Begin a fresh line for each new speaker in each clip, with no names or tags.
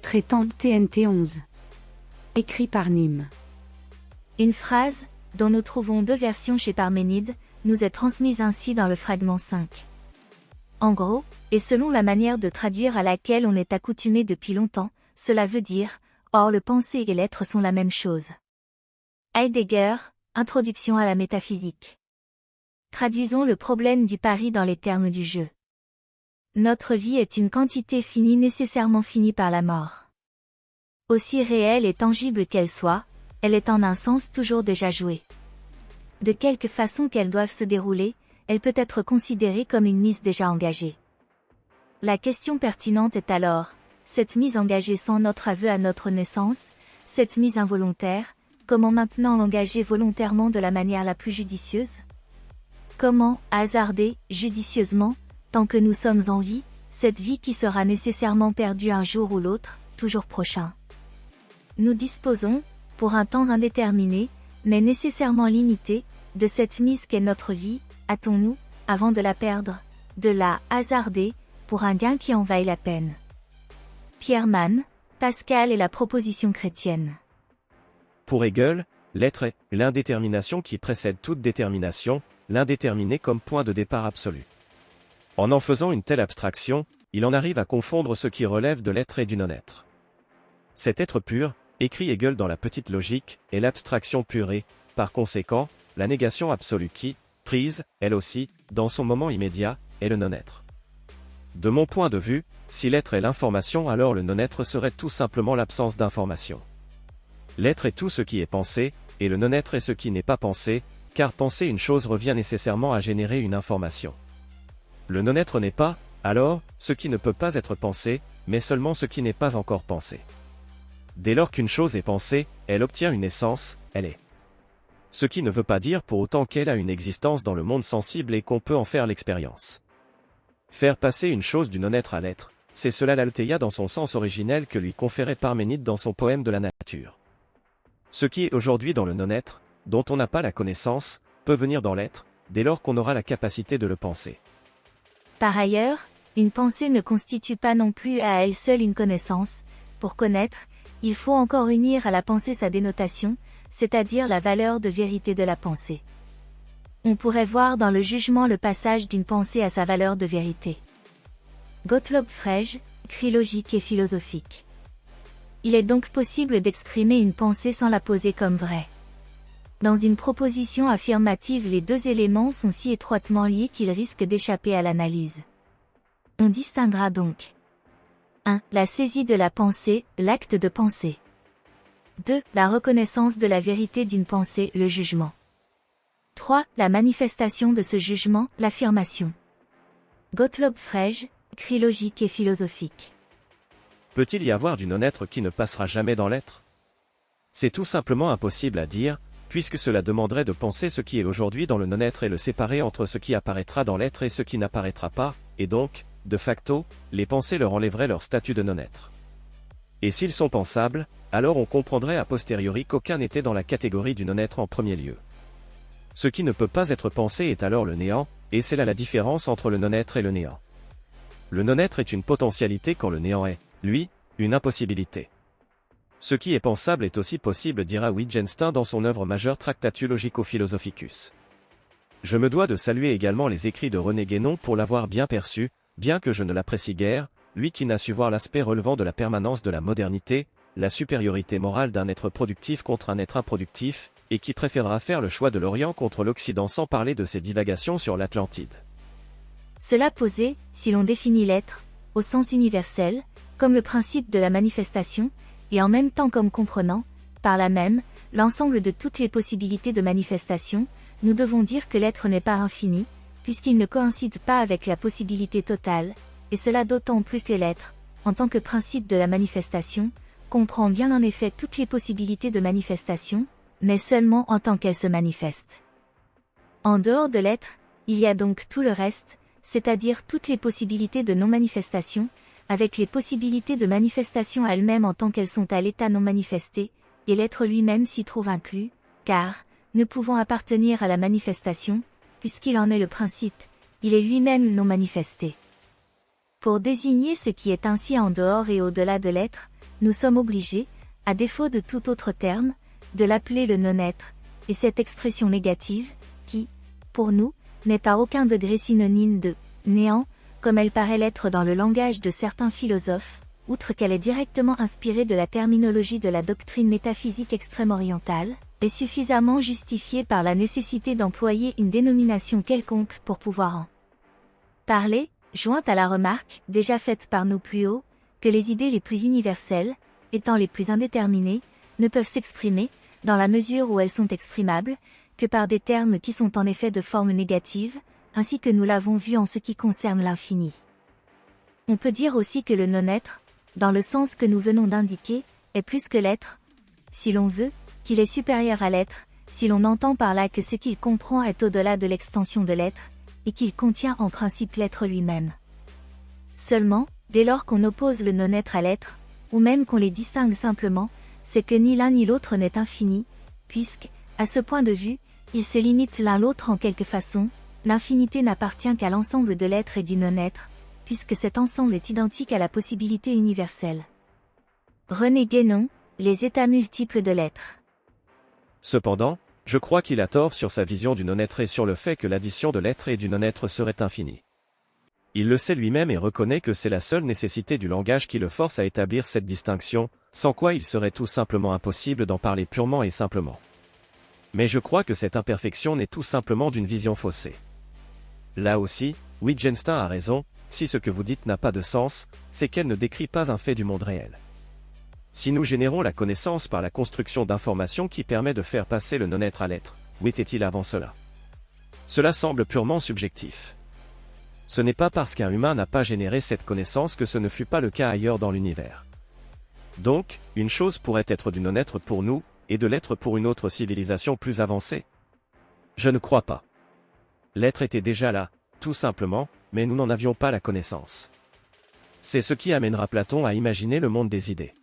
Traitant TNT 11. Écrit par Nîmes.
Une phrase, dont nous trouvons deux versions chez Parménide, nous est transmise ainsi dans le fragment 5. En gros, et selon la manière de traduire à laquelle on est accoutumé depuis longtemps, cela veut dire « Or le penser et l'être sont la même chose ». Heidegger, Introduction à la métaphysique. Traduisons le problème du pari dans les termes du jeu. Notre vie est une quantité finie nécessairement finie par la mort. Aussi réelle et tangible qu'elle soit, elle est en un sens toujours déjà jouée. De quelque façon qu'elle doive se dérouler, elle peut être considérée comme une mise déjà engagée. La question pertinente est alors, cette mise engagée sans notre aveu à notre naissance, cette mise involontaire, comment maintenant l'engager volontairement de la manière la plus judicieuse ? Comment hasarder, judicieusement, tant que nous sommes en vie, cette vie qui sera nécessairement perdue un jour ou l'autre, toujours prochain. Nous disposons, pour un temps indéterminé, mais nécessairement limité, de cette mise qu'est notre vie, hâtons-nous, avant de la perdre, de la hasarder, pour un gain qui en vaille la peine. Pierre Mann, Pascal et la proposition chrétienne.
Pour Hegel, l'être est l'indétermination qui précède toute détermination, l'indéterminé comme point de départ absolu. En faisant une telle abstraction, il en arrive à confondre ce qui relève de l'être et du non-être. Cet être pur, écrit Hegel dans la Petite Logique, est l'abstraction pure et, par conséquent, la négation absolue qui, prise, elle aussi, dans son moment immédiat, est le non-être. De mon point de vue, si l'être est l'information, alors le non-être serait tout simplement l'absence d'information. L'être est tout ce qui est pensé, et le non-être est ce qui n'est pas pensé, car penser une chose revient nécessairement à générer une information. Le non-être n'est pas, alors, ce qui ne peut pas être pensé, mais seulement ce qui n'est pas encore pensé. Dès lors qu'une chose est pensée, elle obtient une essence, elle est. Ce qui ne veut pas dire pour autant qu'elle a une existence dans le monde sensible et qu'on peut en faire l'expérience. Faire passer une chose du non-être à l'être, c'est cela l'altheia dans son sens originel que lui conférait Parménide dans son poème de la nature. Ce qui est aujourd'hui dans le non-être, dont on n'a pas la connaissance, peut venir dans l'être, dès lors qu'on aura la capacité de le penser.
Par ailleurs, une pensée ne constitue pas non plus à elle seule une connaissance. Pour connaître, il faut encore unir à la pensée sa dénotation, c'est-à-dire la valeur de vérité de la pensée. On pourrait voir dans le jugement le passage d'une pensée à sa valeur de vérité. Gottlob Frege, Écrit logique et philosophique. Il est donc possible d'exprimer une pensée sans la poser comme vraie. Dans une proposition affirmative, les deux éléments sont si étroitement liés qu'ils risquent d'échapper à l'analyse. On distinguera donc 1. La saisie de la pensée, l'acte de penser. 2. La reconnaissance de la vérité d'une pensée, le jugement. 3. La manifestation de ce jugement, l'affirmation. Gottlob Frege, Écrit logique et philosophique.
Peut-il y avoir du non-être qui ne passera jamais dans l'être ? C'est tout simplement impossible à dire, puisque cela demanderait de penser ce qui est aujourd'hui dans le non-être et le séparer entre ce qui apparaîtra dans l'être et ce qui n'apparaîtra pas, et donc, de facto, les pensées leur enlèveraient leur statut de non-être. Et s'ils sont pensables, alors on comprendrait a posteriori qu'aucun n'était dans la catégorie du non-être en premier lieu. Ce qui ne peut pas être pensé est alors le néant, et c'est là la différence entre le non-être et le néant. Le non-être est une potentialité quand le néant est, lui, une impossibilité. Ce qui est pensable est aussi possible, dira Wittgenstein dans son œuvre majeure Tractatus Logico-Philosophicus. Je me dois de saluer également les écrits de René Guénon pour l'avoir bien perçu, bien que je ne l'apprécie guère, lui qui n'a su voir l'aspect relevant de la permanence de la modernité, la supériorité morale d'un être productif contre un être improductif, et qui préférera faire le choix de l'Orient contre l'Occident sans parler de ses divagations sur l'Atlantide.
Cela posé, si l'on définit l'être, au sens universel, comme le principe de la manifestation, et en même temps comme comprenant, par là même, l'ensemble de toutes les possibilités de manifestation, nous devons dire que l'être n'est pas infini, puisqu'il ne coïncide pas avec la possibilité totale, et cela d'autant plus que l'être, en tant que principe de la manifestation, comprend bien en effet toutes les possibilités de manifestation, mais seulement en tant qu'elles se manifestent. En dehors de l'être, il y a donc tout le reste, c'est-à-dire toutes les possibilités de non-manifestation, avec les possibilités de manifestation elles-mêmes en tant qu'elles sont à l'état non manifesté, et l'être lui-même s'y trouve inclus, car, ne pouvant appartenir à la manifestation, puisqu'il en est le principe, il est lui-même non manifesté. Pour désigner ce qui est ainsi en dehors et au-delà de l'être, nous sommes obligés, à défaut de tout autre terme, de l'appeler le non-être, et cette expression négative, qui, pour nous, n'est à aucun degré synonyme de néant, comme elle paraît l'être dans le langage de certains philosophes, outre qu'elle est directement inspirée de la terminologie de la doctrine métaphysique extrême-orientale, est suffisamment justifiée par la nécessité d'employer une dénomination quelconque pour pouvoir en parler, jointe à la remarque, déjà faite par nous plus haut, que les idées les plus universelles, étant les plus indéterminées, ne peuvent s'exprimer, dans la mesure où elles sont exprimables, que par des termes qui sont en effet de forme négative, ainsi que nous l'avons vu en ce qui concerne l'infini. On peut dire aussi que le non-être, dans le sens que nous venons d'indiquer, est plus que l'être, si l'on veut, qu'il est supérieur à l'être, si l'on entend par là que ce qu'il comprend est au-delà de l'extension de l'être, et qu'il contient en principe l'être lui-même. Seulement, dès lors qu'on oppose le non-être à l'être, ou même qu'on les distingue simplement, c'est que ni l'un ni l'autre n'est infini, puisque, à ce point de vue, ils se limitent l'un l'autre en quelque façon, l'infinité n'appartient qu'à l'ensemble de l'être et du non-être, puisque cet ensemble est identique à la possibilité universelle. René Guénon, Les états multiples de l'être.
Cependant, je crois qu'il a tort sur sa vision du non-être et sur le fait que l'addition de l'être et du non-être serait infinie. Il le sait lui-même et reconnaît que c'est la seule nécessité du langage qui le force à établir cette distinction, sans quoi il serait tout simplement impossible d'en parler purement et simplement. Mais je crois que cette imperfection n'est tout simplement d'une vision faussée. Là aussi, Wittgenstein a raison, si ce que vous dites n'a pas de sens, c'est qu'elle ne décrit pas un fait du monde réel. Si nous générons la connaissance par la construction d'informations qui permet de faire passer le non-être à l'être, où était-il avant cela? Cela semble purement subjectif. Ce n'est pas parce qu'un humain n'a pas généré cette connaissance que ce ne fut pas le cas ailleurs dans l'univers. Donc, une chose pourrait être du non-être pour nous, et de l'être pour une autre civilisation plus avancée? Je ne crois pas. L'être était déjà là, tout simplement, mais nous n'en avions pas la connaissance. C'est ce qui amènera Platon à imaginer le monde des idées.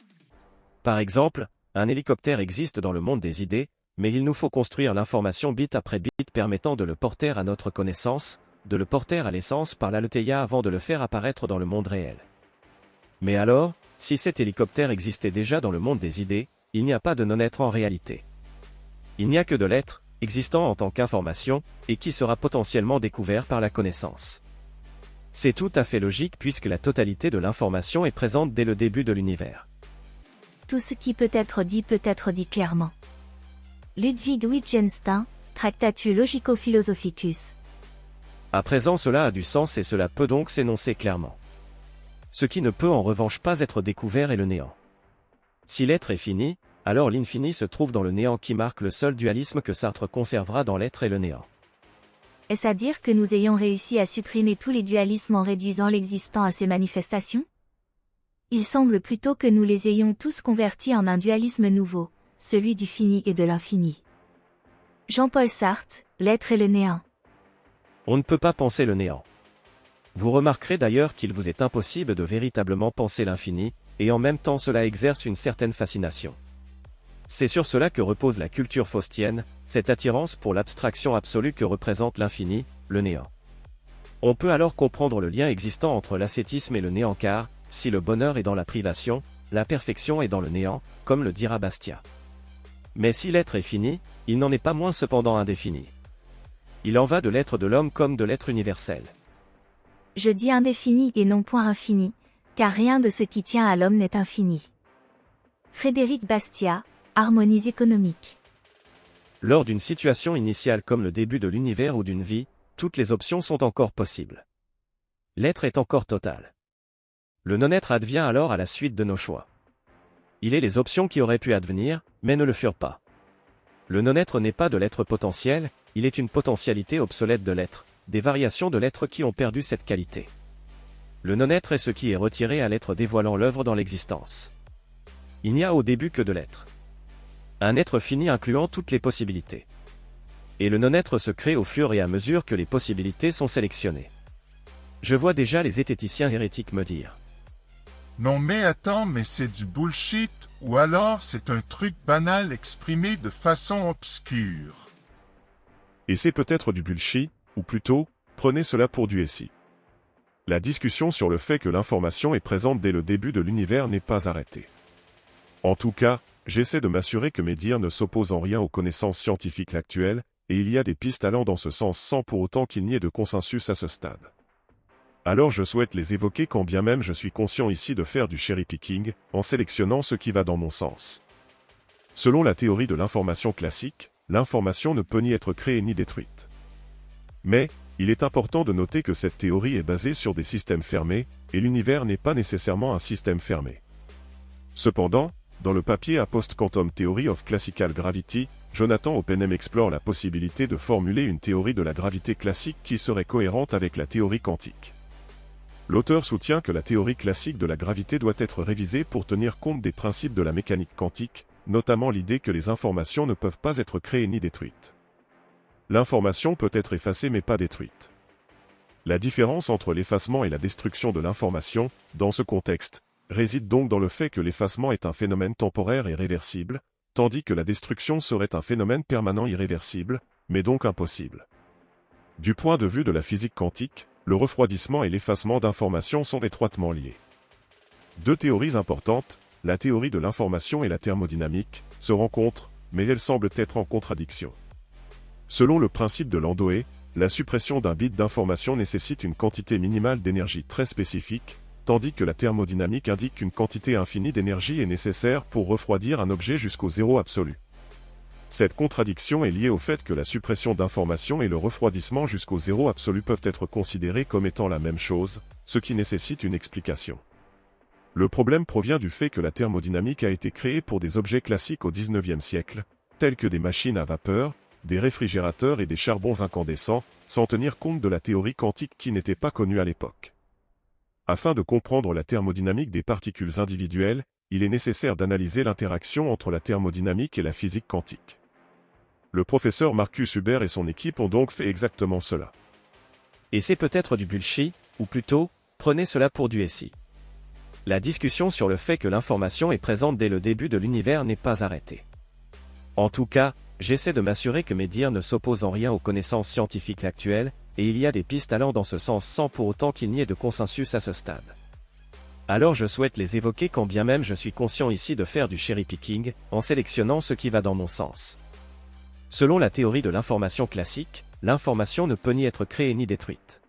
Par exemple, un hélicoptère existe dans le monde des idées, mais il nous faut construire l'information bit après bit permettant de le porter à notre connaissance, de le porter à l'essence par l'Aletheia avant de le faire apparaître dans le monde réel. Mais alors, si cet hélicoptère existait déjà dans le monde des idées, il n'y a pas de non-être en réalité. Il n'y a que de l'être, existant en tant qu'information, et qui sera potentiellement découvert par la connaissance. C'est tout à fait logique puisque la totalité de l'information est présente dès le début de l'univers.
Tout ce qui peut être dit clairement. Ludwig Wittgenstein, Tractatus Logico-Philosophicus.
À présent cela a du sens et cela peut donc s'énoncer clairement. Ce qui ne peut en revanche pas être découvert est le néant. Si l'être est fini, alors l'infini se trouve dans le néant qui marque le seul dualisme que Sartre conservera dans l'être et le néant.
Est-ce à dire que nous ayons réussi à supprimer tous les dualismes en réduisant l'existant à ses manifestations? Il semble plutôt que nous les ayons tous convertis en un dualisme nouveau, celui du fini et de l'infini. Jean-Paul Sartre, L'être et le néant.
On ne peut pas penser le néant. Vous remarquerez d'ailleurs qu'il vous est impossible de véritablement penser l'infini, et en même temps cela exerce une certaine fascination. C'est sur cela que repose la culture faustienne, cette attirance pour l'abstraction absolue que représente l'infini, le néant. On peut alors comprendre le lien existant entre l'ascétisme et le néant car, si le bonheur est dans la privation, la perfection est dans le néant, comme le dira Bastiat. Mais si l'être est fini, il n'en est pas moins cependant indéfini. Il en va de l'être de l'homme comme de l'être universel.
Je dis indéfini et non point infini, car rien de ce qui tient à l'homme n'est infini. Frédéric Bastiat, Harmonies économiques.
Lors d'une situation initiale comme le début de l'univers ou d'une vie, toutes les options sont encore possibles. L'être est encore total. Le non-être advient alors à la suite de nos choix. Il est les options qui auraient pu advenir, mais ne le furent pas. Le non-être n'est pas de l'être potentiel, il est une potentialité obsolète de l'être, des variations de l'être qui ont perdu cette qualité. Le non-être est ce qui est retiré à l'être dévoilant l'œuvre dans l'existence. Il n'y a au début que de l'être. Un être fini incluant toutes les possibilités. Et le non-être se crée au fur et à mesure que les possibilités sont sélectionnées. Je vois déjà les zététiciens hérétiques me dire.
Non mais attends, mais c'est du bullshit, ou alors c'est un truc banal exprimé de façon obscure.
Et c'est peut-être du bullshit, ou plutôt, prenez cela pour du SI. La discussion sur le fait que l'information est présente dès le début de l'univers n'est pas arrêtée. En tout cas, j'essaie de m'assurer que mes dires ne s'opposent en rien aux connaissances scientifiques actuelles, et il y a des pistes allant dans ce sens sans pour autant qu'il n'y ait de consensus à ce stade. Alors je souhaite les évoquer quand bien même je suis conscient ici de faire du cherry-picking, en sélectionnant ce qui va dans mon sens. Selon la théorie de l'information classique, l'information ne peut ni être créée ni détruite. Mais, il est important de noter que cette théorie est basée sur des systèmes fermés, et l'univers n'est pas nécessairement un système fermé. Cependant, dans le papier A Post-Quantum Theory of Classical Gravity, Jonathan Oppenheim explore la possibilité de formuler une théorie de la gravité classique qui serait cohérente avec la théorie quantique. L'auteur soutient que la théorie classique de la gravité doit être révisée pour tenir compte des principes de la mécanique quantique, notamment l'idée que les informations ne peuvent pas être créées ni détruites. L'information peut être effacée mais pas détruite. La différence entre l'effacement et la destruction de l'information, dans ce contexte, réside donc dans le fait que l'effacement est un phénomène temporaire et réversible, tandis que la destruction serait un phénomène permanent irréversible, mais donc impossible. Du point de vue de la physique quantique, le refroidissement et l'effacement d'informations sont étroitement liés. Deux théories importantes, la théorie de l'information et la thermodynamique, se rencontrent, mais elles semblent être en contradiction. Selon le principe de Landauer, la suppression d'un bit d'information nécessite une quantité minimale d'énergie très spécifique, tandis que la thermodynamique indique qu'une quantité infinie d'énergie est nécessaire pour refroidir un objet jusqu'au zéro absolu. Cette contradiction est liée au fait que la suppression d'informations et le refroidissement jusqu'au zéro absolu peuvent être considérés comme étant la même chose, ce qui nécessite une explication. Le problème provient du fait que la thermodynamique a été créée pour des objets classiques au XIXe siècle, tels que des machines à vapeur, des réfrigérateurs et des charbons incandescents, sans tenir compte de la théorie quantique qui n'était pas connue à l'époque. Afin de comprendre la thermodynamique des particules individuelles, il est nécessaire d'analyser l'interaction entre la thermodynamique et la physique quantique. Le professeur Marcus Huber et son équipe ont donc fait exactement cela.
Et c'est peut-être du bullshit, ou plutôt, prenez cela pour du SI. La discussion sur le fait que l'information est présente dès le début de l'univers n'est pas arrêtée. En tout cas, j'essaie de m'assurer que mes dires ne s'opposent en rien aux connaissances scientifiques actuelles, et il y a des pistes allant dans ce sens sans pour autant qu'il n'y ait de consensus à ce stade. Alors je souhaite les évoquer quand bien même je suis conscient ici de faire du cherry-picking, en sélectionnant ce qui va dans mon sens. Selon la théorie de l'information classique, l'information ne peut ni être créée ni détruite.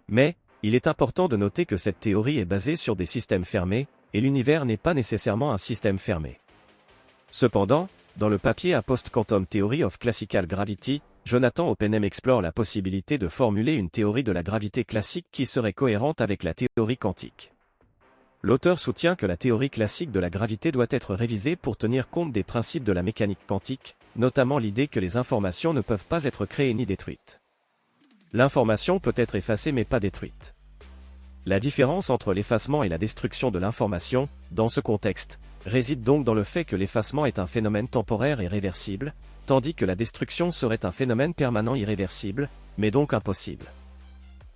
Mais, il est important de noter que cette théorie est basée sur des systèmes fermés, et l'univers n'est pas nécessairement un système fermé. Cependant, dans le papier A Post-Quantum Theory of Classical Gravity, Jonathan Oppenheim explore la possibilité de formuler une théorie de la gravité classique qui serait cohérente avec la théorie quantique. L'auteur soutient que la théorie classique de la gravité doit être révisée pour tenir compte des principes de la mécanique quantique, notamment l'idée que les informations ne peuvent pas être créées ni détruites. L'information peut être effacée mais pas détruite. La différence entre l'effacement et la destruction de l'information, dans ce contexte, réside donc dans le fait que l'effacement est un phénomène temporaire et réversible, tandis que la destruction serait un phénomène permanent irréversible, mais donc impossible.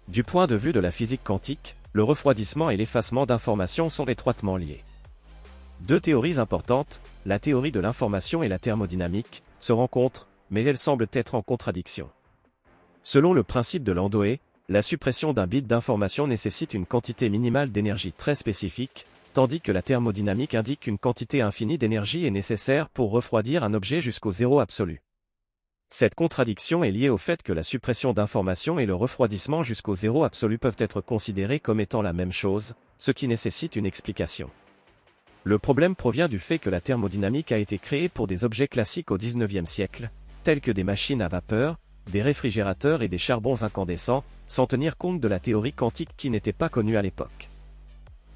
Du point de vue de la physique quantique, le refroidissement et l'effacement d'informations sont étroitement liés. Deux théories importantes, la théorie de l'information et la thermodynamique, se rencontrent, mais elles semblent être en contradiction. Selon le principe de Landauer, la suppression d'un bit d'information nécessite une quantité minimale d'énergie très spécifique, tandis que la thermodynamique indique qu'une quantité infinie d'énergie est nécessaire pour refroidir un objet jusqu'au zéro absolu. Cette contradiction est liée au fait que la suppression d'informations et le refroidissement jusqu'au zéro absolu peuvent être considérés comme étant la même chose, ce qui nécessite une explication. Le problème provient du fait que la thermodynamique a été créée pour des objets classiques au XIXe siècle, tels que des machines à vapeur, des réfrigérateurs et des charbons incandescents, sans tenir compte de la théorie quantique qui n'était pas connue à l'époque.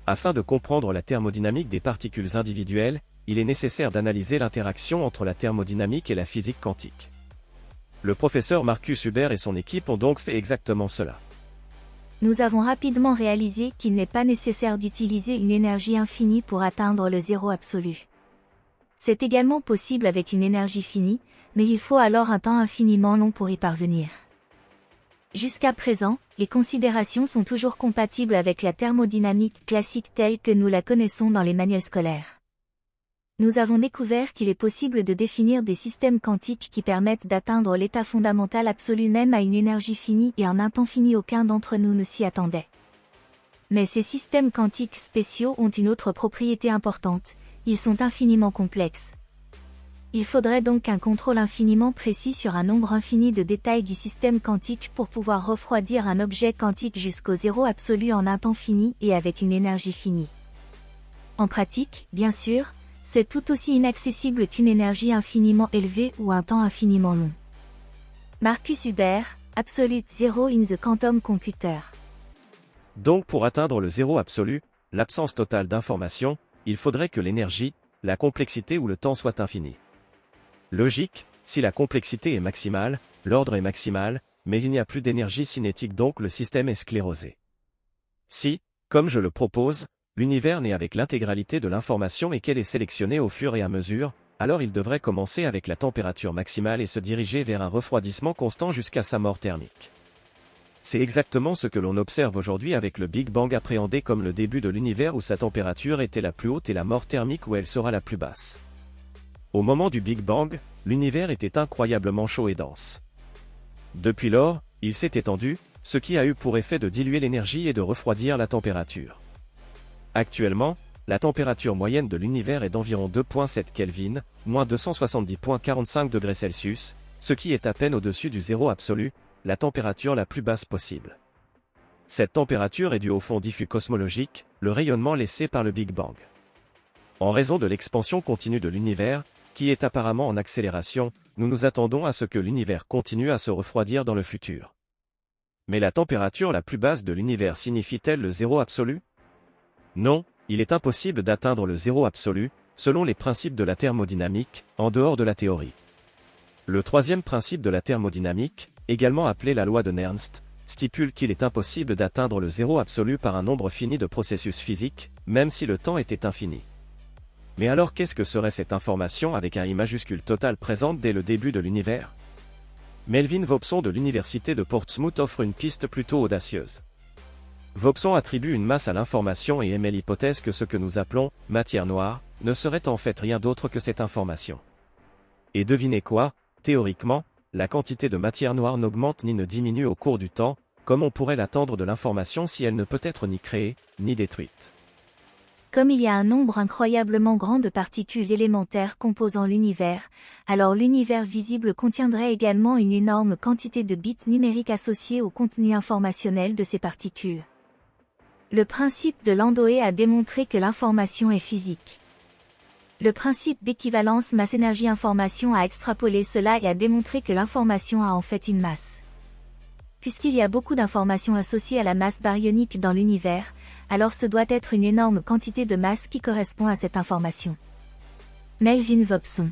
Afin de comprendre la thermodynamique des particules individuelles, il est nécessaire d'analyser l'interaction entre la thermodynamique et la physique quantique. Le professeur Marcus Huber et son équipe ont donc fait exactement cela.
Nous avons rapidement réalisé qu'il n'est pas nécessaire d'utiliser une énergie infinie pour atteindre le zéro absolu. C'est également possible avec une énergie finie, mais il faut alors un temps infiniment long pour y parvenir. Jusqu'à présent, les considérations sont toujours compatibles avec la thermodynamique classique telle que nous la connaissons dans les manuels scolaires. Nous avons découvert qu'il est possible de définir des systèmes quantiques qui permettent d'atteindre l'état fondamental absolu même à une énergie finie et en un temps fini. Aucun d'entre nous ne s'y attendait. Mais ces systèmes quantiques spéciaux ont une autre propriété importante, ils sont infiniment complexes. Il faudrait donc un contrôle infiniment précis sur un nombre infini de détails du système quantique pour pouvoir refroidir un objet quantique jusqu'au zéro absolu en un temps fini et avec une énergie finie. En pratique, bien sûr, c'est tout aussi inaccessible qu'une énergie infiniment élevée ou un temps infiniment long. Marcus Huber, Absolute Zero in the Quantum Computer.
Donc pour atteindre le zéro absolu, l'absence totale d'information, il faudrait que l'énergie, la complexité ou le temps soient infinis. Logique, si la complexité est maximale, l'ordre est maximal, mais il n'y a plus d'énergie cinétique donc le système est sclérosé. Si, comme je le propose, l'univers naît avec l'intégralité de l'information et qu'elle est sélectionnée au fur et à mesure, alors il devrait commencer avec la température maximale et se diriger vers un refroidissement constant jusqu'à sa mort thermique. C'est exactement ce que l'on observe aujourd'hui avec le Big Bang appréhendé comme le début de l'univers où sa température était la plus haute et la mort thermique où elle sera la plus basse. Au moment du Big Bang, l'univers était incroyablement chaud et dense. Depuis lors, il s'est étendu, ce qui a eu pour effet de diluer l'énergie et de refroidir la température. Actuellement, la température moyenne de l'univers est d'environ 2,7 Kelvin, moins 270,45 degrés Celsius, ce qui est à peine au-dessus du zéro absolu, la température la plus basse possible. Cette température est due au fond diffus cosmologique, le rayonnement laissé par le Big Bang. En raison de l'expansion continue de l'univers, qui est apparemment en accélération, nous nous attendons à ce que l'univers continue à se refroidir dans le futur. Mais la température la plus basse de l'univers signifie-t-elle le zéro absolu? Non, il est impossible d'atteindre le zéro absolu, selon les principes de la thermodynamique, en dehors de la théorie. Le troisième principe de la thermodynamique, également appelé la loi de Nernst, stipule qu'il est impossible d'atteindre le zéro absolu par un nombre fini de processus physiques, même si le temps était infini. Mais alors qu'est-ce que serait cette information avec un I majuscule total présente dès le début de l'univers? Melvin Vobson de l'université de Portsmouth offre une piste plutôt audacieuse. Vobson attribue une masse à l'information et émet l'hypothèse que ce que nous appelons « matière noire » ne serait en fait rien d'autre que cette information. Et devinez quoi, théoriquement, la quantité de matière noire n'augmente ni ne diminue au cours du temps, comme on pourrait l'attendre de l'information si elle ne peut être ni créée, ni détruite.
Comme il y a un nombre incroyablement grand de particules élémentaires composant l'univers, alors l'univers visible contiendrait également une énorme quantité de bits numériques associés au contenu informationnel de ces particules. Le principe de Landauer a démontré que l'information est physique. Le principe d'équivalence masse-énergie-information a extrapolé cela et a démontré que l'information a en fait une masse. Puisqu'il y a beaucoup d'informations associées à la masse baryonique dans l'univers, alors ce doit être une énorme quantité de masse qui correspond à cette information. Melvin Vobson.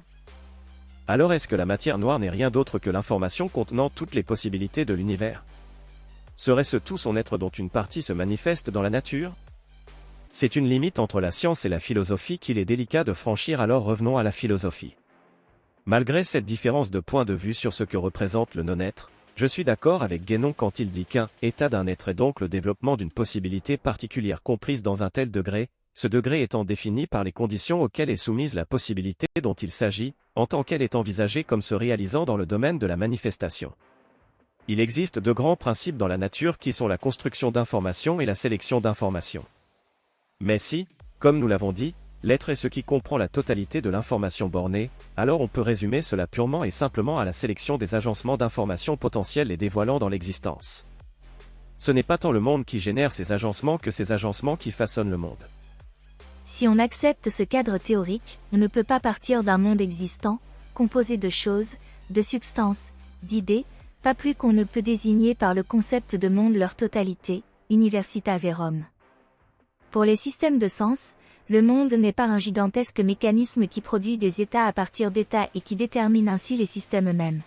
Alors est-ce que la matière noire n'est rien d'autre que l'information contenant toutes les possibilités de l'univers? Serait-ce tout son être dont une partie se manifeste dans la nature? C'est une limite entre la science et la philosophie qu'il est délicat de franchir, alors revenons à la philosophie. Malgré cette différence de point de vue sur ce que représente le non-être, je suis d'accord avec Guénon quand il dit qu'un état d'un être est donc le développement d'une possibilité particulière comprise dans un tel degré, ce degré étant défini par les conditions auxquelles est soumise la possibilité dont il s'agit, en tant qu'elle est envisagée comme se réalisant dans le domaine de la manifestation. Il existe deux grands principes dans la nature qui sont la construction d'informations et la sélection d'informations. Mais si, comme nous l'avons dit, l'être est ce qui comprend la totalité de l'information bornée, alors on peut résumer cela purement et simplement à la sélection des agencements d'informations potentiels les dévoilant dans l'existence. Ce n'est pas tant le monde qui génère ces agencements que ces agencements qui façonnent le monde.
Si on accepte ce cadre théorique, on ne peut pas partir d'un monde existant, composé de choses, de substances, d'idées, pas plus qu'on ne peut désigner par le concept de monde leur totalité, universita verum. Pour les systèmes de sens, le monde n'est pas un gigantesque mécanisme qui produit des états à partir d'états et qui détermine ainsi les systèmes eux-mêmes.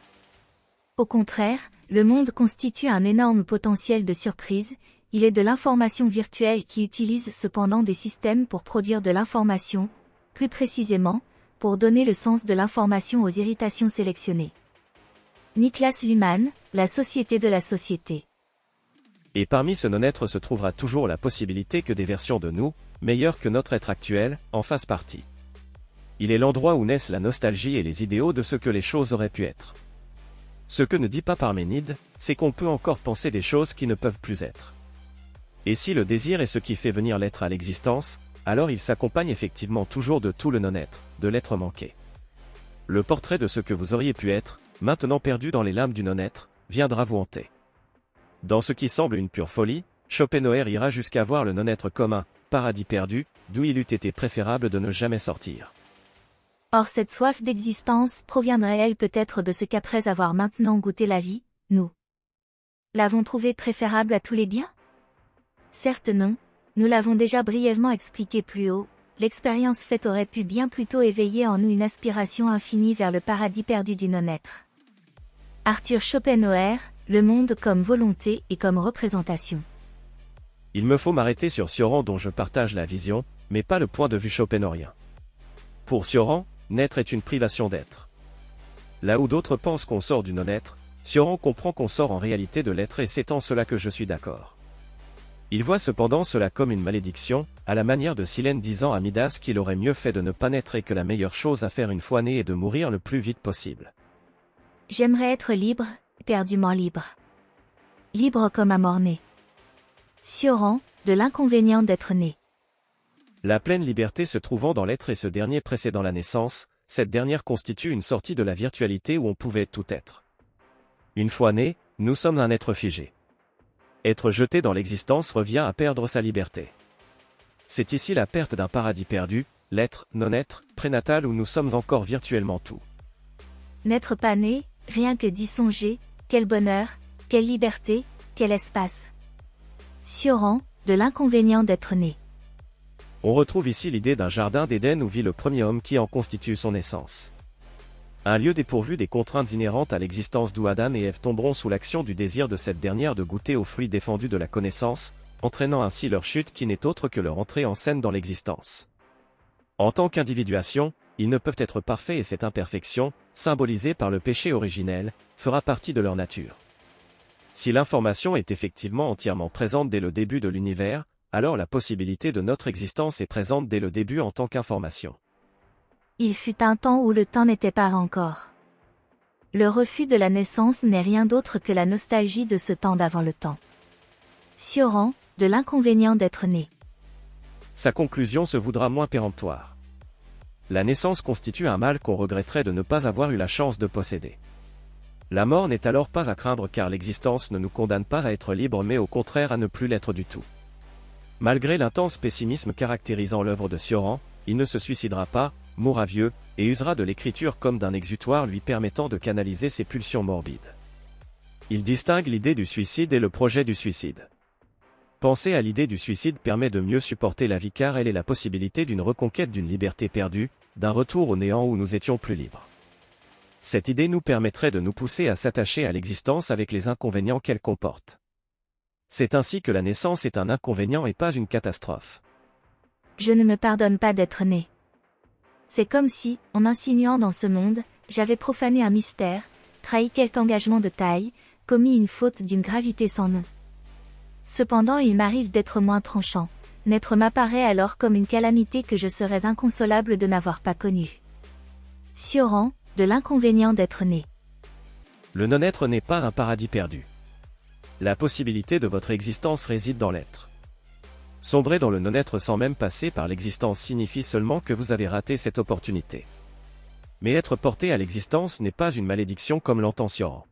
Au contraire, le monde constitue un énorme potentiel de surprise, il est de l'information virtuelle qui utilise cependant des systèmes pour produire de l'information, plus précisément, pour donner le sens de l'information aux irritations sélectionnées. Niklas Luhmann, La société de la société.
Et parmi ce non-être se trouvera toujours la possibilité que des versions de nous, meilleures que notre être actuel, en fassent partie. Il est l'endroit où naissent la nostalgie et les idéaux de ce que les choses auraient pu être. Ce que ne dit pas Parménide, c'est qu'on peut encore penser des choses qui ne peuvent plus être. Et si le désir est ce qui fait venir l'être à l'existence, alors il s'accompagne effectivement toujours de tout le non-être, de l'être manqué. Le portrait de ce que vous auriez pu être, maintenant perdu dans les lames du non-être, viendra vous hanter. Dans ce qui semble une pure folie, Schopenhauer ira jusqu'à voir le non-être comme un paradis perdu, d'où il eût été préférable de ne jamais sortir.
Or cette soif d'existence proviendrait-elle peut-être de ce qu'après avoir maintenant goûté la vie, nous l'avons trouvée préférable à tous les biens? Certes non, nous l'avons déjà brièvement expliqué plus haut, l'expérience faite aurait pu bien plus tôt éveiller en nous une aspiration infinie vers le paradis perdu du non-être. Arthur Schopenhauer, le monde comme volonté et comme représentation.
Il me faut m'arrêter sur Sioran dont je partage la vision, mais pas le point de vue schopenhauerien. Pour Sioran, naître est une privation d'être. Là où d'autres pensent qu'on sort du non-être, Sioran comprend qu'on sort en réalité de l'être et c'est en cela que je suis d'accord. Il voit cependant cela comme une malédiction, à la manière de Silène disant à Midas qu'il aurait mieux fait de ne pas naître et que la meilleure chose à faire une fois né est de mourir le plus vite possible.
J'aimerais être libre, éperdument libre. Libre comme un mort-né. Sioran, de l'inconvénient d'être né.
La pleine liberté se trouvant dans l'être et ce dernier précédant la naissance, cette dernière constitue une sortie de la virtualité où on pouvait tout être. Une fois né, nous sommes un être figé. Être jeté dans l'existence revient à perdre sa liberté. C'est ici la perte d'un paradis perdu, l'être, non-être, prénatal où nous sommes encore virtuellement tout.
N'être pas né, rien que d'y songer, quel bonheur, quelle liberté, quel espace. Sioran, de l'inconvénient d'être né.
On retrouve ici l'idée d'un jardin d'Éden où vit le premier homme qui en constitue son essence. Un lieu dépourvu des contraintes inhérentes à l'existence d'où Adam et Ève tomberont sous l'action du désir de cette dernière de goûter aux fruits défendus de la connaissance, entraînant ainsi leur chute qui n'est autre que leur entrée en scène dans l'existence. En tant qu'individuation, ils ne peuvent être parfaits et cette imperfection, symbolisée par le péché originel, fera partie de leur nature. Si l'information est effectivement entièrement présente dès le début de l'univers, alors la possibilité de notre existence est présente dès le début en tant qu'information.
Il fut un temps où le temps n'était pas encore. Le refus de la naissance n'est rien d'autre que la nostalgie de ce temps d'avant le temps. Sioran, de l'inconvénient d'être né.
Sa conclusion se voudra moins péremptoire. La naissance constitue un mal qu'on regretterait de ne pas avoir eu la chance de posséder. La mort n'est alors pas à craindre car l'existence ne nous condamne pas à être libres mais au contraire à ne plus l'être du tout. Malgré l'intense pessimisme caractérisant l'œuvre de Sioran, il ne se suicidera pas, mourra vieux, et usera de l'écriture comme d'un exutoire lui permettant de canaliser ses pulsions morbides. Il distingue l'idée du suicide et le projet du suicide. Penser à l'idée du suicide permet de mieux supporter la vie car elle est la possibilité d'une reconquête d'une liberté perdue, d'un retour au néant où nous étions plus libres. Cette idée nous permettrait de nous pousser à s'attacher à l'existence avec les inconvénients qu'elle comporte. C'est ainsi que la naissance est un inconvénient et pas une catastrophe.
Je ne me pardonne pas d'être né. C'est comme si, en m'insinuant dans ce monde, j'avais profané un mystère, trahi quelque engagement de taille, commis une faute d'une gravité sans nom. Cependant il m'arrive d'être moins tranchant. Naître m'apparaît alors comme une calamité que je serais inconsolable de n'avoir pas connue. Sioran, de l'inconvénient d'être né.
Le non-être n'est pas un paradis perdu. La possibilité de votre existence réside dans l'être. Sombrer dans le non-être sans même passer par l'existence signifie seulement que vous avez raté cette opportunité. Mais être porté à l'existence n'est pas une malédiction comme l'entend Sioran.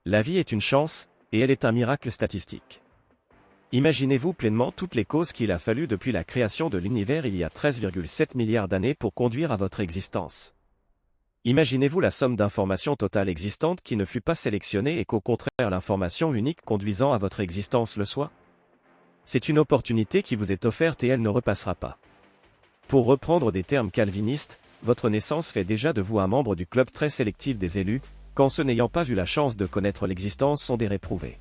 La vie est une chance, et elle est un miracle statistique. Imaginez-vous pleinement toutes les causes qu'il a fallu depuis la création de l'univers il y a 13,7 milliards d'années pour conduire à votre existence. Imaginez-vous la somme d'informations totales existantes qui ne fut pas sélectionnée et qu'au contraire l'information unique conduisant à votre existence le soit. C'est une opportunité qui vous est offerte et elle ne repassera pas. Pour reprendre des termes calvinistes, votre naissance fait déjà de vous un membre du club très sélectif des élus, quand ceux n'ayant pas eu la chance de connaître l'existence sont des réprouvés.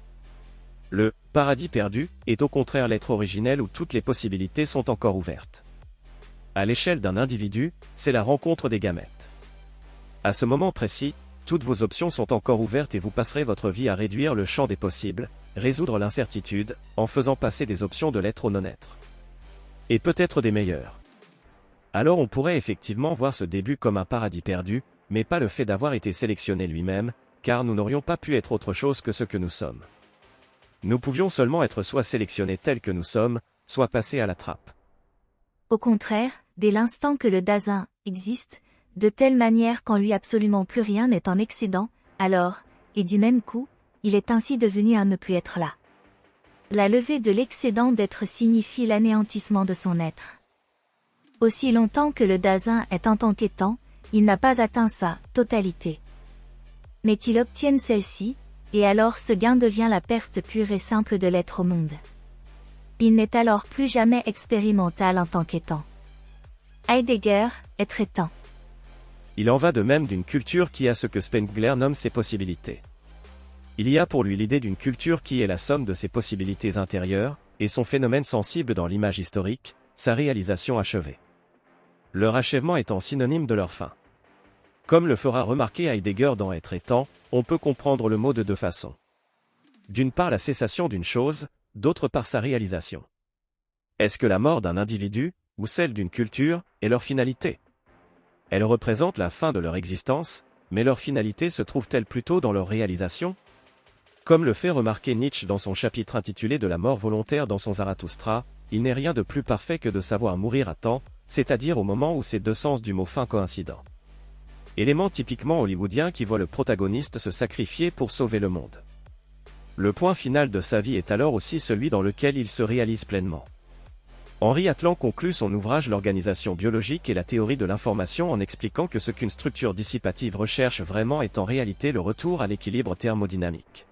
Le « paradis perdu » est au contraire l'être originel où toutes les possibilités sont encore ouvertes. À l'échelle d'un individu, c'est la rencontre des gamètes. À ce moment précis, toutes vos options sont encore ouvertes et vous passerez votre vie à réduire le champ des possibles, résoudre l'incertitude, en faisant passer des options de l'être au non-être. Et peut-être des meilleures. Alors on pourrait effectivement voir ce début comme un paradis perdu, mais pas le fait d'avoir été sélectionné lui-même, car nous n'aurions pas pu être autre chose que ce que nous sommes. Nous pouvions seulement être soit sélectionnés tels que nous sommes, soit passés à la trappe.
Au contraire, dès l'instant que le Dasein existe, de telle manière qu'en lui absolument plus rien n'est en excédent, alors, et du même coup, il est ainsi devenu un ne plus être là. La levée de l'excédent d'être signifie l'anéantissement de son être. Aussi longtemps que le Dasein est en tant qu'étant, il n'a pas atteint sa totalité. Mais qu'il obtienne celle-ci, et alors ce gain devient la perte pure et simple de l'être au monde. Il n'est alors plus jamais expérimental en tant qu'étant. Heidegger, être étant.
Il en va de même d'une culture qui a ce que Spengler nomme ses possibilités. Il y a pour lui l'idée d'une culture qui est la somme de ses possibilités intérieures, et son phénomène sensible dans l'image historique, sa réalisation achevée. Leur achèvement étant synonyme de leur fin. Comme le fera remarquer Heidegger dans Être étant, on peut comprendre le mot de deux façons. D'une part la cessation d'une chose, d'autre part sa réalisation. Est-ce que la mort d'un individu, ou celle d'une culture, est leur finalité? Elle représente la fin de leur existence, mais leur finalité se trouve-t-elle plutôt dans leur réalisation? Comme le fait remarquer Nietzsche dans son chapitre intitulé de la mort volontaire dans son Zarathustra, il n'est rien de plus parfait que de savoir mourir à temps, c'est-à-dire au moment où ces deux sens du mot fin coïncident. Élément typiquement hollywoodien qui voit le protagoniste se sacrifier pour sauver le monde. Le point final de sa vie est alors aussi celui dans lequel il se réalise pleinement. Henri Atlan conclut son ouvrage L'organisation biologique et la théorie de l'information en expliquant que ce qu'une structure dissipative recherche vraiment est en réalité le retour à l'équilibre thermodynamique.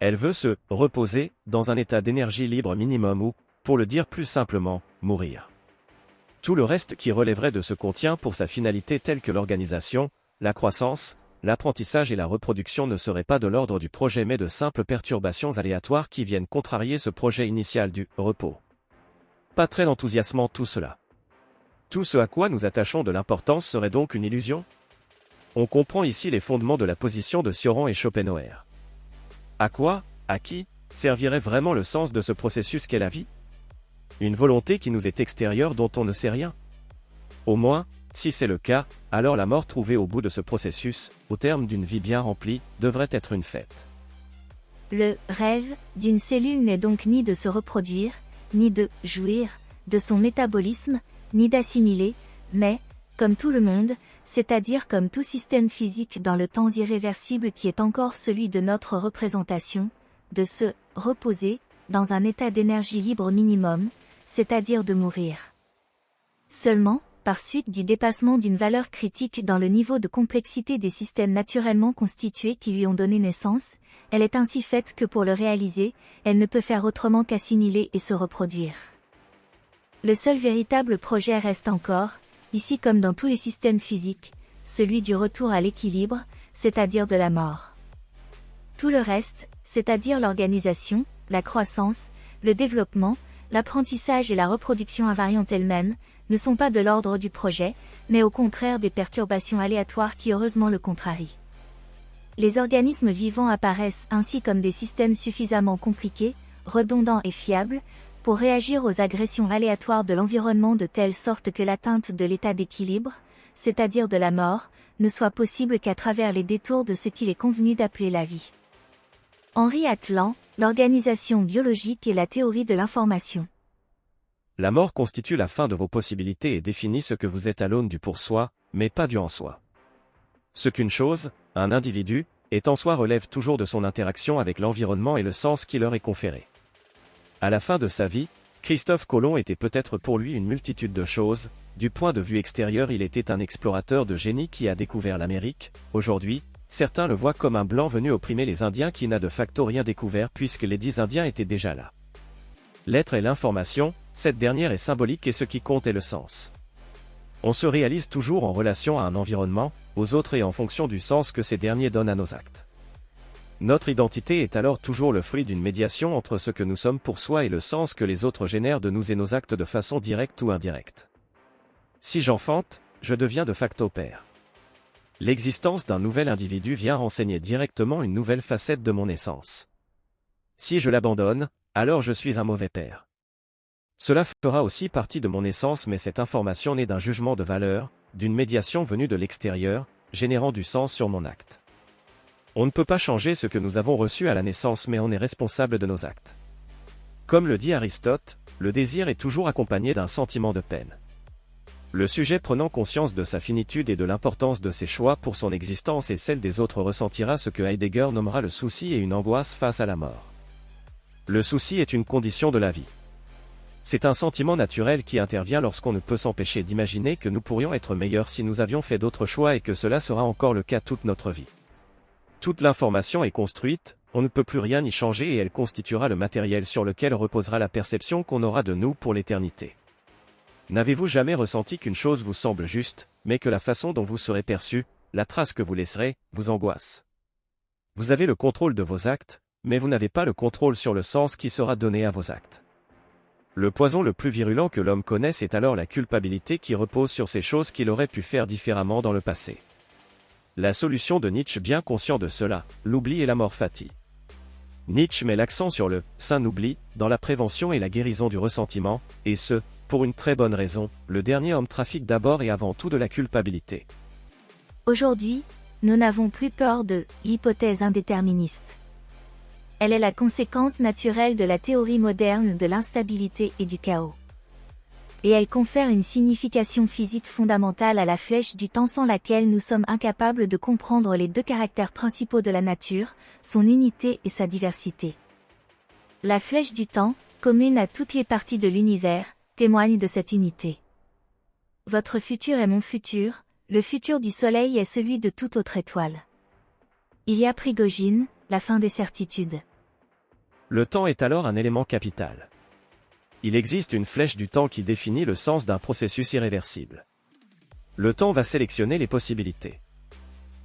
Elle veut se reposer dans un état d'énergie libre minimum ou, pour le dire plus simplement, mourir. Tout le reste qui relèverait de ce contient pour sa finalité telle que l'organisation, la croissance, l'apprentissage et la reproduction ne seraient pas de l'ordre du projet mais de simples perturbations aléatoires qui viennent contrarier ce projet initial du repos. Pas très enthousiasmant tout cela. Tout ce à quoi nous attachons de l'importance serait donc une illusion? On comprend ici les fondements de la position de Sioran et Schopenhauer. À quoi, à qui, servirait vraiment le sens de ce processus qu'est la vie? Une volonté qui nous est extérieure dont on ne sait rien? Au moins, si c'est le cas, alors la mort trouvée au bout de ce processus, au terme d'une vie bien remplie, devrait être une fête.
Le rêve d'une cellule n'est donc ni de se reproduire, ni de jouir de son métabolisme, ni d'assimiler, mais, comme tout le monde, c'est-à-dire comme tout système physique dans le temps irréversible qui est encore celui de notre représentation, de se reposer, dans un état d'énergie libre minimum, c'est-à-dire de mourir. Seulement, par suite du dépassement d'une valeur critique dans le niveau de complexité des systèmes naturellement constitués qui lui ont donné naissance, elle est ainsi faite que pour le réaliser, elle ne peut faire autrement qu'assimiler et se reproduire. Le seul véritable projet reste encore, ici comme dans tous les systèmes physiques, celui du retour à l'équilibre, c'est-à-dire de la mort. Tout le reste, c'est-à-dire l'organisation, la croissance, le développement, l'apprentissage et la reproduction invariante elles-mêmes, ne sont pas de l'ordre du projet, mais au contraire des perturbations aléatoires qui heureusement le contrarient. Les organismes vivants apparaissent ainsi comme des systèmes suffisamment compliqués, redondants et fiables, pour réagir aux agressions aléatoires de l'environnement de telle sorte que l'atteinte de l'état d'équilibre, c'est-à-dire de la mort, ne soit possible qu'à travers les détours de ce qu'il est convenu d'appeler la vie. Henri Atlan, L'organisation biologique et la théorie de l'information.
La mort constitue la fin de vos possibilités et définit ce que vous êtes à l'aune du pour soi, mais pas du en soi. Ce qu'une chose, un individu, est en soi relève toujours de son interaction avec l'environnement et le sens qui leur est conféré. À la fin de sa vie, Christophe Colomb était peut-être pour lui une multitude de choses, du point de vue extérieur il était un explorateur de génie qui a découvert l'Amérique, aujourd'hui, certains le voient comme un blanc venu opprimer les Indiens qui n'a de facto rien découvert puisque les 10 Indiens étaient déjà là. L'être est l'information, cette dernière est symbolique et ce qui compte est le sens. On se réalise toujours en relation à un environnement, aux autres et en fonction du sens que ces derniers donnent à nos actes. Notre identité est alors toujours le fruit d'une médiation entre ce que nous sommes pour soi et le sens que les autres génèrent de nous et nos actes de façon directe ou indirecte. Si j'enfante, je deviens de facto père. L'existence d'un nouvel individu vient renseigner directement une nouvelle facette de mon essence. Si je l'abandonne, alors je suis un mauvais père. Cela fera aussi partie de mon essence mais cette information naît d'un jugement de valeur, d'une médiation venue de l'extérieur, générant du sens sur mon acte. On ne peut pas changer ce que nous avons reçu à la naissance, mais on est responsable de nos actes. Comme le dit Aristote, le désir est toujours accompagné d'un sentiment de peine. Le sujet prenant conscience de sa finitude et de l'importance de ses choix pour son existence et celle des autres ressentira ce que Heidegger nommera le souci et une angoisse face à la mort. Le souci est une condition de la vie. C'est un sentiment naturel qui intervient lorsqu'on ne peut s'empêcher d'imaginer que nous pourrions être meilleurs si nous avions fait d'autres choix et que cela sera encore le cas toute notre vie. Toute l'information est construite, on ne peut plus rien y changer et elle constituera le matériel sur lequel reposera la perception qu'on aura de nous pour l'éternité. N'avez-vous jamais ressenti qu'une chose vous semble juste, mais que la façon dont vous serez perçu, la trace que vous laisserez, vous angoisse? Vous avez le contrôle de vos actes, mais vous n'avez pas le contrôle sur le sens qui sera donné à vos actes. Le poison le plus virulent que l'homme connaisse est alors la culpabilité qui repose sur ces choses qu'il aurait pu faire différemment dans le passé. La solution de Nietzsche, bien conscient de cela, l'oubli et la mort fati. Nietzsche met l'accent sur le « saint oubli » dans la prévention et la guérison du ressentiment, et ce, pour une très bonne raison, le dernier homme trafique d'abord et avant tout de la culpabilité.
Aujourd'hui, nous n'avons plus peur de l'hypothèse indéterministe. Elle est la conséquence naturelle de la théorie moderne de l'instabilité et du chaos. Et elle confère une signification physique fondamentale à la flèche du temps sans laquelle nous sommes incapables de comprendre les deux caractères principaux de la nature, son unité et sa diversité. La flèche du temps, commune à toutes les parties de l'univers, témoigne de cette unité. Votre futur est mon futur, le futur du Soleil est celui de toute autre étoile. Il y a Prigogine, la fin des certitudes.
Le temps est alors un élément capital. Il existe une flèche du temps qui définit le sens d'un processus irréversible. Le temps va sélectionner les possibilités.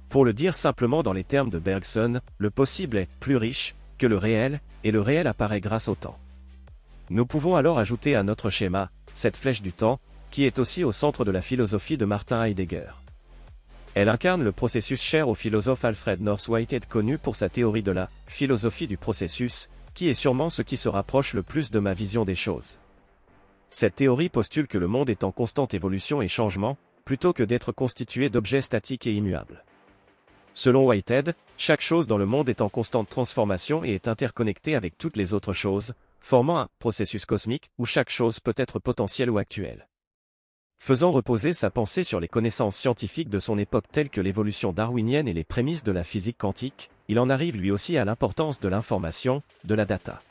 Pour le dire simplement dans les termes de Bergson, le possible est plus riche que le réel, et le réel apparaît grâce au temps. Nous pouvons alors ajouter à notre schéma, cette flèche du temps, qui est aussi au centre de la philosophie de Martin Heidegger. Elle incarne le processus cher au philosophe Alfred North Whitehead, connu pour sa théorie de la philosophie du processus, qui est sûrement ce qui se rapproche le plus de ma vision des choses. Cette théorie postule que le monde est en constante évolution et changement, plutôt que d'être constitué d'objets statiques et immuables. Selon Whitehead, chaque chose dans le monde est en constante transformation et est interconnectée avec toutes les autres choses, formant un processus cosmique où chaque chose peut être potentielle ou actuelle. Faisant reposer sa pensée sur les connaissances scientifiques de son époque telles que l'évolution darwinienne et les prémices de la physique quantique, il en arrive lui aussi à l'importance de l'information, de la data.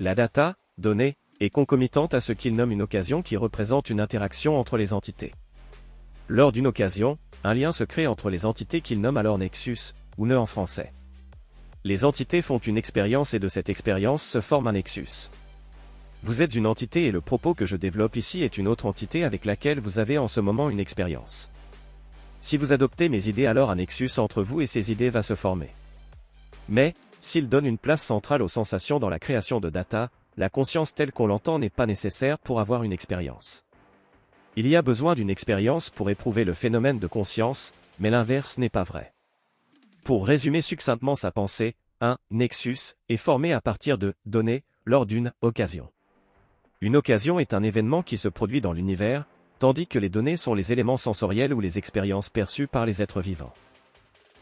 La data, donnée, est concomitante à ce qu'il nomme une occasion qui représente une interaction entre les entités. Lors d'une occasion, un lien se crée entre les entités qu'il nomme alors nexus, ou nœud en français. Les entités font une expérience et de cette expérience se forme un nexus. Vous êtes une entité et le propos que je développe ici est une autre entité avec laquelle vous avez en ce moment une expérience. Si vous adoptez mes idées, alors un nexus entre vous et ces idées va se former. Mais, s'il donne une place centrale aux sensations dans la création de data, la conscience telle qu'on l'entend n'est pas nécessaire pour avoir une expérience. Il y a besoin d'une expérience pour éprouver le phénomène de conscience, mais l'inverse n'est pas vrai. Pour résumer succinctement sa pensée, un nexus est formé à partir de données lors d'une occasion. Une occasion est un événement qui se produit dans l'univers, tandis que les données sont les éléments sensoriels ou les expériences perçues par les êtres vivants.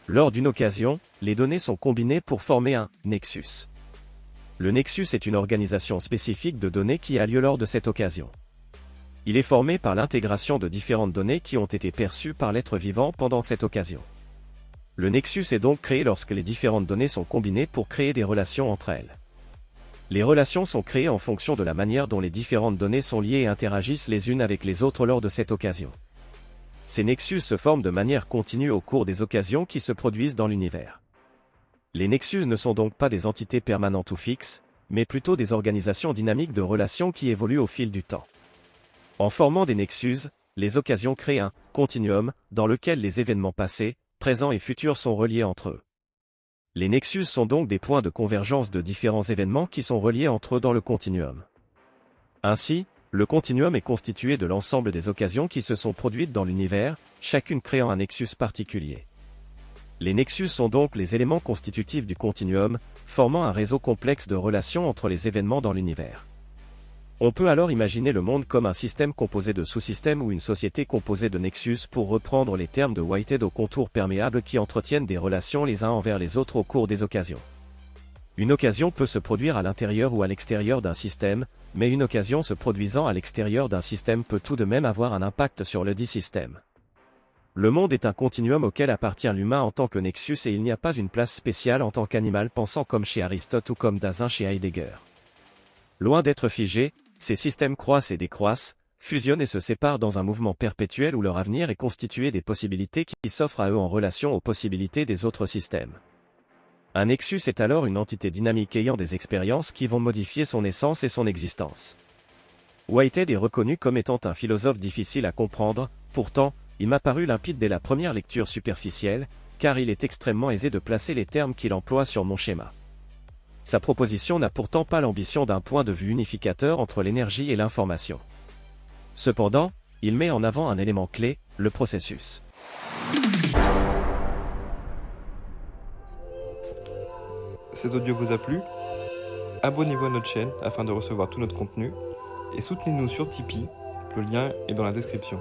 Lors d'une occasion, les données sont combinées pour former un nexus. Le nexus est une organisation spécifique de données qui a lieu lors de cette occasion. Il est formé par l'intégration de différentes données qui ont été perçues par l'être vivant pendant cette occasion. Le nexus est donc créé lorsque les différentes données sont combinées pour créer des relations entre elles. Les relations sont créées en fonction de la manière dont les différentes données sont liées et interagissent les unes avec les autres lors de cette occasion. Ces nexus se forment de manière continue au cours des occasions qui se produisent dans l'univers. Les nexus ne sont donc pas des entités permanentes ou fixes, mais plutôt des organisations dynamiques de relations qui évoluent au fil du temps. En formant des nexus, les occasions créent un continuum dans lequel les événements passés, présents et futurs sont reliés entre eux. Les nexus sont donc des points de convergence de différents événements qui sont reliés entre eux dans le continuum. Ainsi, le continuum est constitué de l'ensemble des occasions qui se sont produites dans l'univers, chacune créant un nexus particulier. Les nexus sont donc les éléments constitutifs du continuum, formant un réseau complexe de relations entre les événements dans l'univers. On peut alors imaginer le monde comme un système composé de sous-systèmes ou une société composée de nexus pour reprendre les termes de Whitehead aux contours perméables qui entretiennent des relations les uns envers les autres au cours des occasions. Une occasion peut se produire à l'intérieur ou à l'extérieur d'un système, mais une occasion se produisant à l'extérieur d'un système peut tout de même avoir un impact sur le dit système. Le monde est un continuum auquel appartient l'humain en tant que nexus et il n'y a pas une place spéciale en tant qu'animal pensant comme chez Aristote ou comme Dasein chez Heidegger. Loin d'être figés, ces systèmes croissent et décroissent, fusionnent et se séparent dans un mouvement perpétuel où leur avenir est constitué des possibilités qui s'offrent à eux en relation aux possibilités des autres systèmes. Un nexus est alors une entité dynamique ayant des expériences qui vont modifier son essence et son existence. Whitehead est reconnu comme étant un philosophe difficile à comprendre, pourtant, il m'a paru limpide dès la première lecture superficielle, car il est extrêmement aisé de placer les termes qu'il emploie sur mon schéma. Sa proposition n'a pourtant pas l'ambition d'un point de vue unificateur entre l'énergie et l'information. Cependant, il met en avant un élément clé, le processus.
Cet audio vous a plu? Abonnez-vous à notre chaîne afin de recevoir tout notre contenu et soutenez-nous sur Tipeee, le lien est dans la description.